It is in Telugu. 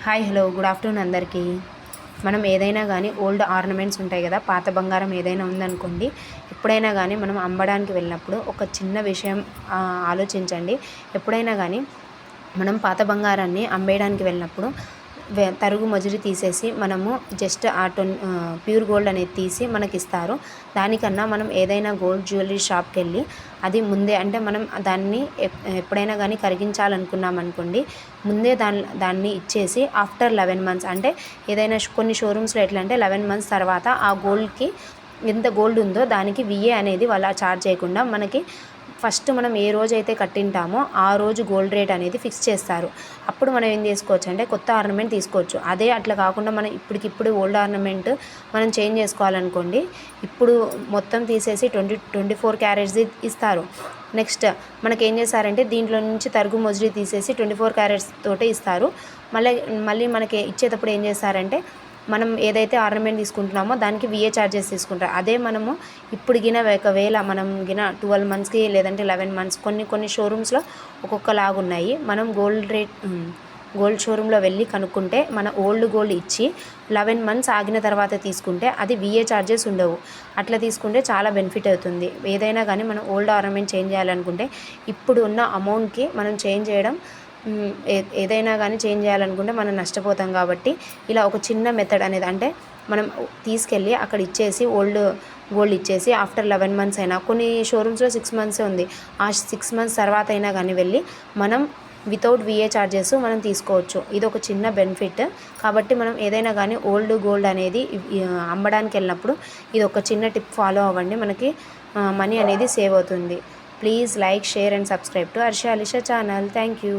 హాయ్ హలో గుడ్ ఆఫ్టర్నూన్ అందరికీ. మనం ఏదైనా కానీ ఓల్డ్ ఆర్నమెంట్స్ ఉంటాయి కదా, పాత బంగారం ఏదైనా ఉందనుకోండి, ఎప్పుడైనా కానీ మనం అమ్మడానికి వెళ్ళినప్పుడు ఒక చిన్న విషయం ఆలోచించండి. ఎప్పుడైనా కానీ మనం పాత బంగారాన్ని అమ్మేయడానికి వెళ్ళినప్పుడు తరుగు మజురి తీసేసి మనము జస్ట్ ప్యూర్ గోల్డ్ అనేది తీసి మనకిస్తారు. దానికన్నా మనం ఏదైనా గోల్డ్ జ్యువెలరీ షాప్కి వెళ్ళి అది ముందే, అంటే మనం దాన్ని ఎప్పుడైనా కానీ కరిగించాలనుకున్నాం అనుకోండి, ముందే దాన్ని ఇచ్చేసి ఆఫ్టర్ 11 మంత్స్, అంటే ఏదైనా కొన్ని షోరూమ్స్లో ఎట్లా అంటే 11 మంత్స్ తర్వాత ఆ గోల్డ్కి ఎంత గోల్డ్ ఉందో దానికి విఏ అనేది వాళ్ళ చార్జ్ చేయకుండా మనకి ఫస్ట్ మనం ఏ రోజైతే కట్టింటామో ఆ రోజు గోల్డ్ రేట్ అనేది ఫిక్స్ చేస్తారు. అప్పుడు మనం ఏం చేసుకోవచ్చు అంటే కొత్త ఆర్నమెంట్ తీసుకోవచ్చు. అదే అట్లా కాకుండా మనం ఇప్పటికిప్పుడు ఓల్డ్ ఆర్నమెంట్ మనం చేంజ్ చేసుకోవాలనుకోండి, ఇప్పుడు మొత్తం తీసేసి 24 క్యారెట్స్ది ఇస్తారు. నెక్స్ట్ మనకేం చేస్తారంటే దీంట్లో నుంచి తరుగు మజురీ తీసేసి 24 క్యారెట్స్ తోటే ఇస్తారు. మళ్ళీ మనకి ఇచ్చేటప్పుడు ఏం చేస్తారంటే మనం ఏదైతే ఆర్నమెంట్ తీసుకుంటున్నామో దానికి విఏ ఛార్జెస్ తీసుకుంటారు. అదే మనము ఇప్పుడు ఒకవేళ మనం 12 మంత్స్కి లేదంటే 11 మంత్స్ కొన్ని షోరూమ్స్లో ఒక్కొక్కలాగున్నాయి. మనం గోల్డ్ షోరూంలో వెళ్ళి కనుక్కుంటే మన ఓల్డ్ గోల్డ్ ఇచ్చి 11 మంత్స్ ఆగిన తర్వాత తీసుకుంటే అది విఏ ఛార్జెస్ ఉండవు. అట్లా తీసుకుంటే చాలా బెనిఫిట్ అవుతుంది. ఏదైనా కానీ మనం ఓల్డ్ ఆర్నమెంట్ చేంజ్ చేయాలనుకుంటే ఇప్పుడు ఉన్న అమౌంట్కి మనం చేంజ్ చేయడం, ఏదైనా కానీ చేంజ్ చేయాలనుకుంటే మనం నష్టపోతాం. కాబట్టి ఇలా ఒక చిన్న మెథడ్ అనేది, అంటే మనం తీసుకెళ్ళి అక్కడ ఇచ్చేసి ఓల్డ్ గోల్డ్ ఇచ్చేసి ఆఫ్టర్ 11 మంత్స్ అయినా, కొన్ని షోరూమ్స్లో 6 మంత్సే ఉంది, ఆ 6 మంత్స్ తర్వాత అయినా కానీ వెళ్ళి మనం వితౌట్ విఏ ఛార్జెస్ మనం తీసుకోవచ్చు. ఇది ఒక చిన్న బెనిఫిట్. కాబట్టి మనం ఏదైనా కానీ ఓల్డ్ గోల్డ్ అనేది అమ్మడానికి వెళ్ళినప్పుడు ఇది ఒక చిన్న టిప్ ఫాలో అవ్వండి, మనకి మనీ అనేది సేవ్ అవుతుంది. Please like, share and subscribe to Harsha Alisha channel. Thank you.